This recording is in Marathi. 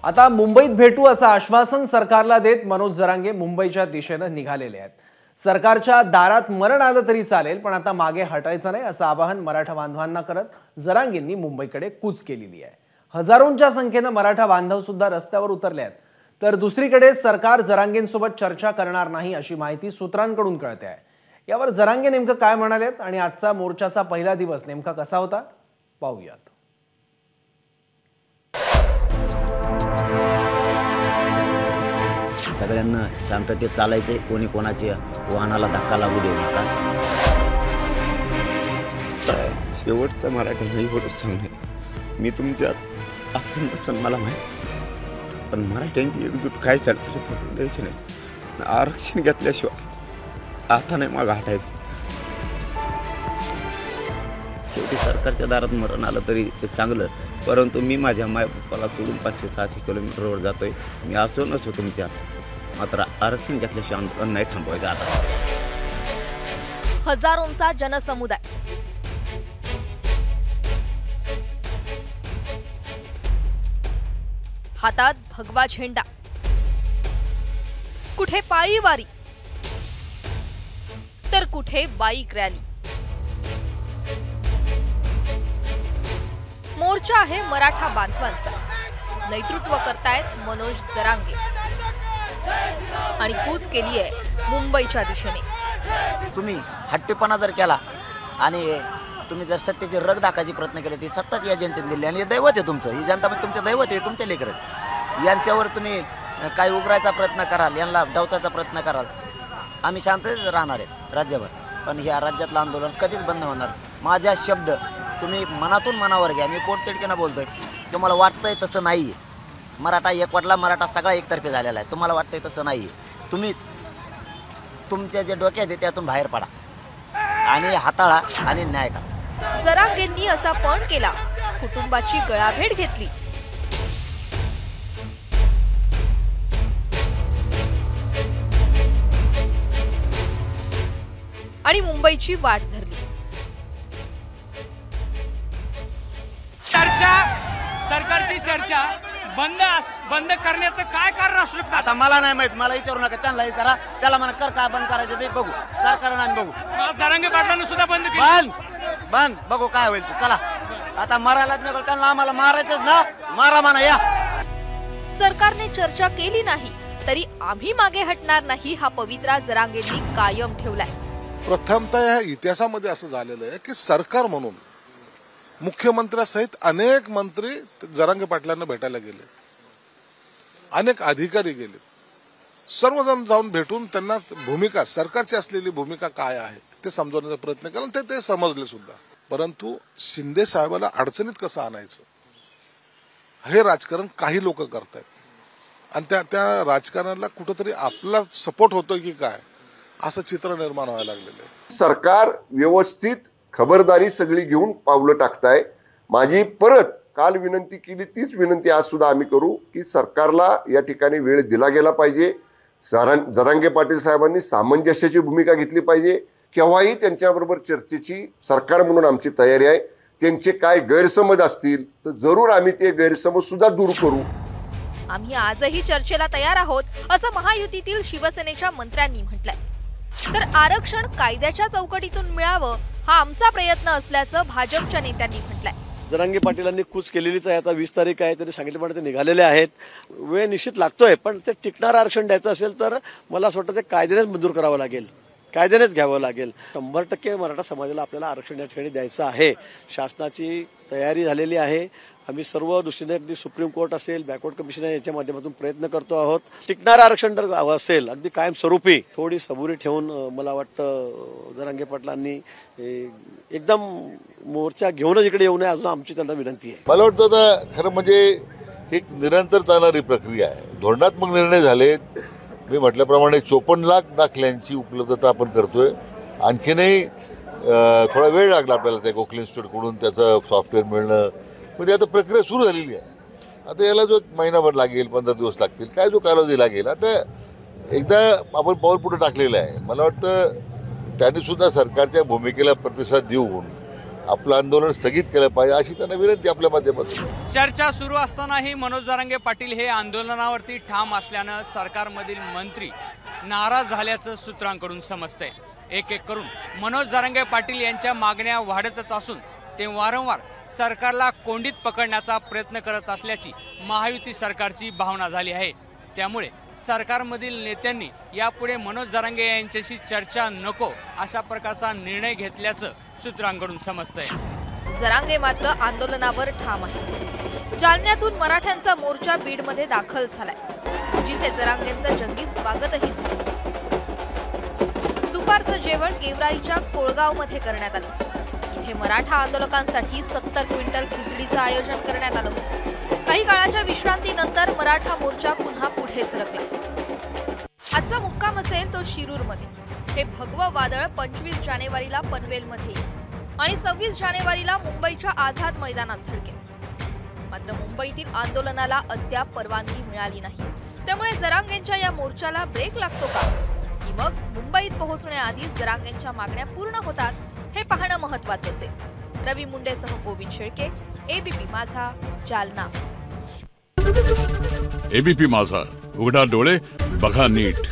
आता मुंबईत भेटू असं आश्वासन सरकारला देत मनोज जरांगे मुंबईच्या दिशेने निघालेले आहेत। सरकारच्या दारात मरण आलं तरी चालेल, पण आता मागे हटायचं नाही असं आवाहन मराठा बांधवांना करत जरांगेंनी मुंबईकडे कूच केलेली आहे। हजारोंच्या संख्येने मराठा बांधव सुद्धा रस्त्यावर उतरले आहेत। तर दुसरीकडे सरकार जरांगेंसोबत चर्चा करणार नाही अशी माहिती सूत्रांकडून कळते आहे। यावर जरांगे नेमकं काय म्हणालेत आणि आजचा मोर्चाचा पहिला दिवस नेमका कसा होता पाहूयात। सगळ्यांना शांततेत चालायचे, कोणी कोणाच्या वाहनाला धक्का लागू देऊ नका। शेवटचा मराठा नाही होत सांगणे मी तुमच्यात असं नसन मला माहीत, पण मराठ्यांची एकजूट काय चालते द्यायची नाही। आरक्षण घेतल्याशिवाय आता नाही मग हटायचं। शेवटी सरकारच्या दारात मरण आलं तरी ते चांगलं, परंतु मी माझ्या मायबापाला सोडून 500-600 किलोमीटरवर जातोय। मी असो नसो तुमच्या, मात्र आरक्षण घेतल्याशिवाय आंदोलन नाही थांबवायचं। आता हजारोंचा जनसमुदाय, हातात भगवा झेंडा, कुठे पायी वारी तर कुठे बाईक रॅली। मोर्चा आहे मराठा बांधवांचा, नेतृत्व करतायत मनोज जरांगे आणि कूच केली आहे मुंबईच्या दिशेने। तुम्ही हट्टीपणा जर केला आणि तुम्ही जर सत्तेची रग दाखायची प्रयत्न केले, ती सत्ताच या जनतेने दिली आणि हे दैवत आहे तुमचं। ही जनता म्हणजे तुमचं दैवत आहे, तुमचे लेकर। यांच्यावर तुम्ही काय उघडायचा प्रयत्न कराल, यांना डावचायचा प्रयत्न कराल, आम्ही शांततेत राहणार आहेत राज्यभर, पण ह्या राज्यातलं आंदोलन कधीच बंद होणार। माझ्या शब्द तुम्ही मनातून मनावर घ्या। मी पोटतिडकीनं बोलतोय, तुम्हाला वाटतंय तसं नाही आहे। मराठा एकवटला, मराठा सगळा एकतर्फी झालेला आहे। तुम्हाला वाटतंय तसं नाही आहे। तुम्हीच तुमच्या जे डोक्यात आहे त्यातून बाहेर पडा आणि हाताळा आणि न्याय करा। जरांगेंनी असा पण केला, कुटुंबाची गळाभेट घेतली आणि मुंबईची वाट धरली। सरकारची चर्चा बंद करण्याचं काय कारण असू शकतं? आता मला नाही माहित, मला विचारू नका, त्यांना विचारा। त्याला म्हणा कर काय बंद करायचं ते बघू, सरकारनं आम्ही बघू। जरांगे पाटलांनी सुद्धा बंद केलं, बंद बघू काय होईल ते। चला आता मारायलाच नको त्यांना, आम्हाला मारायचंच ना, मारा म्हणा या। सरकारने चर्चा केली नाही तरी आम्ही मागे हटणार नाही हा पवित्रा जरांगेंनी कायम ठेवलाय। प्रथमतः या इतिहासामध्ये असं झालेलं आहे की सरकार म्हणून मुख्यमंत्र्यासहित अनेक मंत्री जरांगे पाटलांना भेटायला गेले, अनेक अधिकारी गेले, सर्वजण जाऊन भेटून त्यांना भूमिका, सरकारची असलेली भूमिका काय आहे ते समजवण्याचा प्रयत्न केला, ते समजले सुद्धा। परंतु शिंदे साहेबाला अडचणीत कसं आणायचं हे राजकारण काही लोक करतायत आणि त्या राजकारणाला कुठेतरी आपला सपोर्ट होतोय की काय असं चित्र निर्माण व्हायला लागलेलं आहे। सरकार व्यवस्थित खबरदारी सगळी घेऊन पावलं टाकताय। माझी परत काल विनंती केली तीच विनंती आज सुद्धा आम्ही करू की सरकारला या ठिकाणी वेळ दिला गेला पाहिजे। जरांगे पाटील साहेबांनी सामंजस्याची भूमिका घेतली पाहिजे। केव्हाही त्यांच्याबरोबर चर्चेची सरकार म्हणून आमची तयारी आहे। त्यांचे काय गैरसमज असतील तर जरूर आम्ही ते गैरसमज सुद्धा दूर करू। आम्ही आजही चर्चेला तयार आहोत असं महायुतीतील शिवसेनेच्या मंत्र्यांनी म्हटलंय। तर आरक्षण कायद्याच्या चौकटीतून मिळावं हा आमचा प्रयत्न असल्याचं भाजपच्या नेत्यांनी म्हटलंय। जरांगे पाटीलांनी कूच केलेलीच आहे। आता 20 तारीख आहे, त्यांनी सांगितल्याप्रमाणे ते निघालेले आहेत। वेळ निश्चित लागतोय, पण ते टिकणारं आरक्षण द्यायचं असेल तर मला असं वाटतं ते कायद्यानेच मंजूर करावं लागेल, कायद्यानेच घ्यावं लागेल। 100% मराठा समाजाला आपल्याला आरक्षण या ठिकाणी द्यायचं आहे। शासनाची तयारी झालेली आहे। आम्ही सर्व दृष्टीने अगदी सुप्रीम कोर्ट असेल, बॅकवर्ड कमिशन याच्या माध्यमातून प्रयत्न करतो आहोत। टिकणारं आरक्षण जर हवं असेल अगदी कायमस्वरूपी, थोडी सबुरी ठेवून मला वाटतं जरांगे पाटलांनी एकदम मोर्चा घेऊनच इकडे येऊ नये अजून आमची त्यांना विनंती आहे। मला वाटतं आता खरं म्हणजे एक निरंतर चालणारी प्रक्रिया आहे। धोरणात्मक निर्णय झालेत। मी म्हटल्याप्रमाणे 54 लाख दाखल्यांची उपलब्धता आपण करतोय। आणखीनही थोडा वेळ लागला आपल्याला त्या गोखले इन्स्टिट्यूटकडून त्याचं सॉफ्टवेअर मिळणं, म्हणजे आता प्रक्रिया सुरू झालेली आहे। आता याला जो महिनाभर लागेल, 15 दिवस लागतील, काय जो कालावधी लागेल, आता एकदा आपण पाऊल पुढे टाकलेलं आहे। मला वाटतं त्यांनी सुद्धा सरकारच्या भूमिकेला प्रतिसाद देऊन आपलं आंदोलन स्थगित केलं पाहिजे अशी त्यांना विनंती आपल्या माध्यमातून. चर्चा सुरू असतानाही मनोज जरांगे पाटील हे आंदोलनावरती ठाम असल्यानं सरकारमधील मंत्री नाराज झाल्याचं सूत्रांकडून समजतंय. एक एक करून मनोज जरांगे पाटील यांच्या मागण्या वाढतच असून ते वारंवार सरकारला कोंडीत पकडण्याचा प्रयत्न करत असल्याची महायुती सरकारची भावना झाली आहे. त्यामुळे सरकारमधील नेत्यांनी यापुढे मनोज जरांगे यांच्याशी चर्चा नको अशा प्रकारचा निर्णय घेतल्याचं सूत्रांकडून समजतंय. जरांगे मात्र आंदोलनावर ठाम आहे. जालन्यातून मराठ्यांचा मोर्चा बीडमध्ये दाखल झालाय, जिथे जरांगेंचं जंगी स्वागतही झालं. दुपारचं जेवण गेवराईच्या कोळगावमध्ये करण्यात आलं. इथे मराठा आंदोलकांसाठी 70 क्विंटल खिचडीचं आयोजन करण्यात आलं होतं. काही काळाच्या विश्रांतीनंतर मराठा मोर्चा पुन्हा पुढे सरकला. आजचा मुक्काम असेल तो शिरूरमध्ये. हे भगवं वादळ 25 जानेवारीला पनवेलमध्ये आणि 26 जानेवारीला मुंबईच्या आझाद मैदानात धडकेल. मात्र मुंबईतील आंदोलनाला अद्याप परवानगी मिळाली नाही. त्यामुळे जरांगेंच्या या मोर्चाला ब्रेक लागतो का, की मग मुंबईत पोहोचण्याआधी जरांगेंच्या मागण्या पूर्ण होतात, हे पाहणं महत्त्वाचं असेल. रवी मुंडेसह गोविंद शेळके, एबीपी माझा, जालना. एबीपी माझा, उघडा डोळे बघा नीट.